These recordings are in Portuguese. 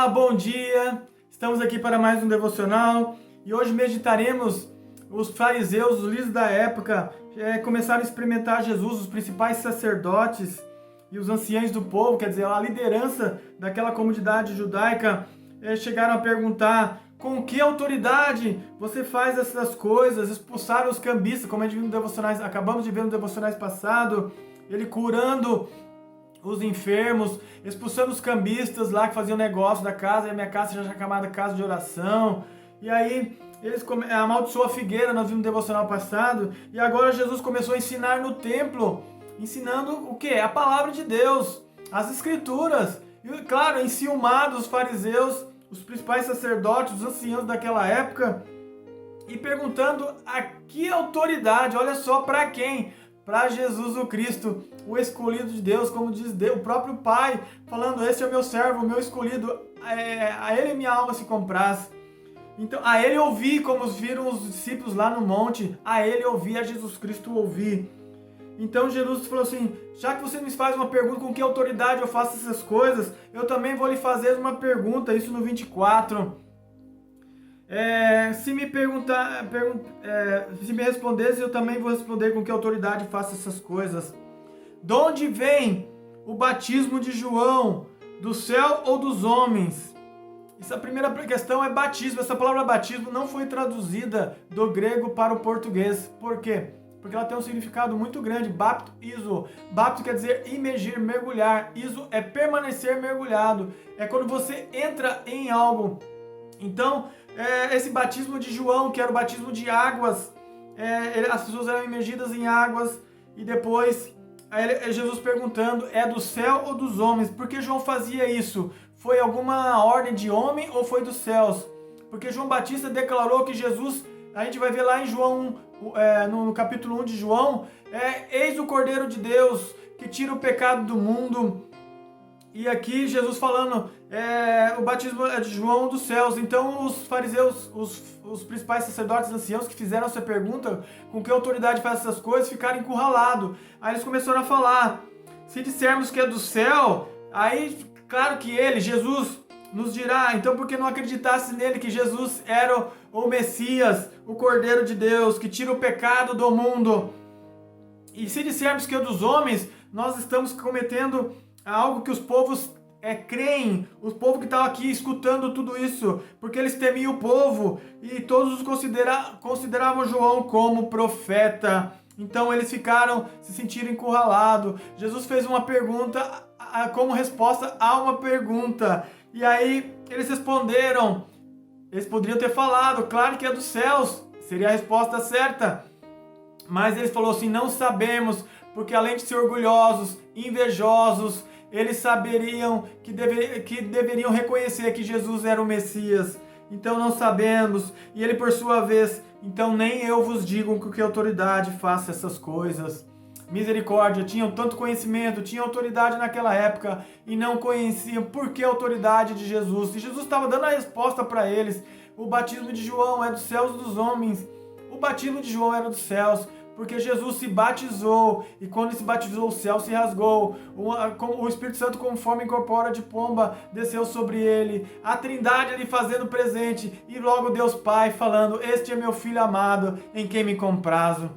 Olá, bom dia! Estamos aqui para mais um devocional e hoje meditaremos os fariseus, os líderes da época, começaram a experimentar Jesus, os principais sacerdotes e os anciãos do povo, quer dizer, a liderança daquela comunidade judaica, chegaram a perguntar: com que autoridade você faz essas coisas? Expulsaram os cambistas, como a gente viu no devocionais, acabamos de ver no devocionais passado, ele curando os enfermos, expulsando os cambistas lá que faziam negócio da casa, e a minha casa já é chamada casa de oração. E aí eles amaldiçoou a figueira, nós vimos no devocional passado, e agora Jesus começou a ensinar no templo, ensinando o quê? A palavra de Deus, as escrituras. E claro, enciumados os fariseus, os principais sacerdotes, os anciãos daquela época, e perguntando a que autoridade, olha só, para quem? Para Jesus o Cristo, o escolhido de Deus, como diz Deus, o próprio Pai, falando: este é o meu servo, o meu escolhido, a ele minha alma se compraz. Então, a ele ouvi, como viram os discípulos lá no monte, a ele ouvi, a Jesus Cristo ouvi. Então Jesus falou assim: já que você me faz uma pergunta, com que autoridade eu faço essas coisas, eu também vou lhe fazer uma pergunta, isso no 24. Se me perguntar, se me respondesse, eu também vou responder com que autoridade faço essas coisas. De onde vem o batismo de João? Do céu ou dos homens? Essa primeira questão é batismo. Essa palavra batismo não foi traduzida do grego para o português. Por quê? Porque ela tem um significado muito grande. Bapto, iso. Bapto quer dizer imergir, mergulhar. Iso é permanecer mergulhado. É quando você entra em algo. Então, esse batismo de João, que era o batismo de águas, as pessoas eram imergidas em águas, e depois Jesus perguntando: é do céu ou dos homens? Por que João fazia isso? Foi alguma ordem de homem ou foi dos céus? Porque João Batista declarou que Jesus, a gente vai ver lá em João, no capítulo 1 de João, eis o Cordeiro de Deus que tira o pecado do mundo. E aqui Jesus falando, o batismo é de João dos céus. Então os fariseus, os principais sacerdotes anciãos que fizeram essa pergunta, com que autoridade faz essas coisas, ficaram encurralados. Aí eles começaram a falar: se dissermos que é do céu, aí claro que ele, Jesus, nos dirá, então por que não acreditasse nele, que Jesus era o Messias, o Cordeiro de Deus, que tira o pecado do mundo? E se dissermos que é dos homens, nós estamos cometendo algo que os povos creem, o povo que estava aqui escutando tudo isso, porque eles temiam o povo e todos os consideravam João como profeta. Então eles se sentiram encurralados. Jesus fez uma pergunta como resposta a uma pergunta, e aí eles responderam. Eles poderiam ter falado: claro que é dos céus, seria a resposta certa, mas eles falaram assim: não sabemos, porque além de ser orgulhosos, invejosos, eles saberiam que deveriam reconhecer que Jesus era o Messias. Então não sabemos. E ele, por sua vez: então nem eu vos digo com que autoridade faça essas coisas. Misericórdia, tinham tanto conhecimento, tinham autoridade naquela época e não conheciam por que a autoridade de Jesus. E Jesus estava dando a resposta para eles: o batismo de João é dos céus dos homens. O batismo de João era dos céus, porque Jesus se batizou, e quando ele se batizou, o céu se rasgou, o Espírito Santo, conforme incorpora de pomba, desceu sobre ele, a Trindade ali fazendo presente, e logo Deus Pai falando: este é meu Filho amado, em quem me comprazo.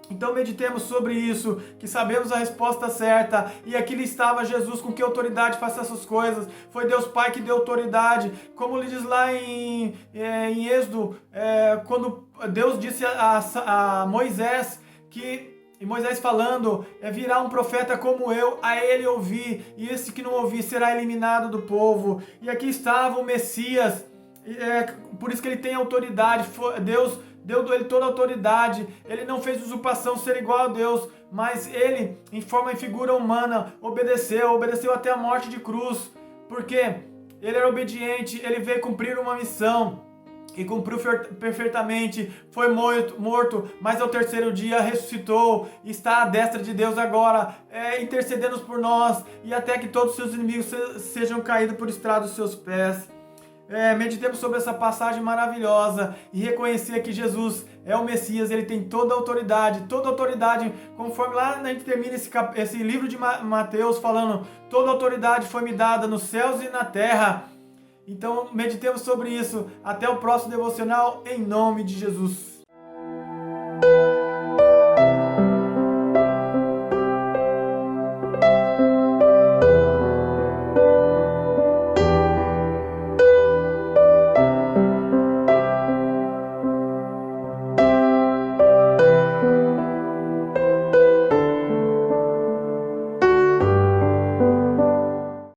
Então meditemos sobre isso, que sabemos a resposta certa, e aqui estava Jesus, com que autoridade faça essas coisas? Foi Deus Pai que deu autoridade, como ele diz lá em Êxodo, quando Deus disse a Moisés, e Moisés falando: virá um profeta como eu, a ele ouvir, e esse que não ouvir será eliminado do povo. E aqui estava o Messias, por isso que ele tem autoridade. Deus deu ele toda a autoridade. Ele não fez usurpação ser igual a Deus, mas ele, em forma e figura humana, obedeceu até a morte de cruz, porque ele era obediente, ele veio cumprir uma missão, e cumpriu perfeitamente. Foi morto, mas ao terceiro dia ressuscitou, está à destra de Deus agora, intercedendo por nós, e até que todos os seus inimigos sejam caídos por estrado dos seus pés. Meditemos sobre essa passagem maravilhosa e reconhecer que Jesus é o Messias. Ele tem toda a autoridade, conforme lá a gente termina esse livro de Mateus falando: toda a autoridade foi me dada nos céus e na terra. Então, meditemos sobre isso. Até o próximo devocional, em nome de Jesus.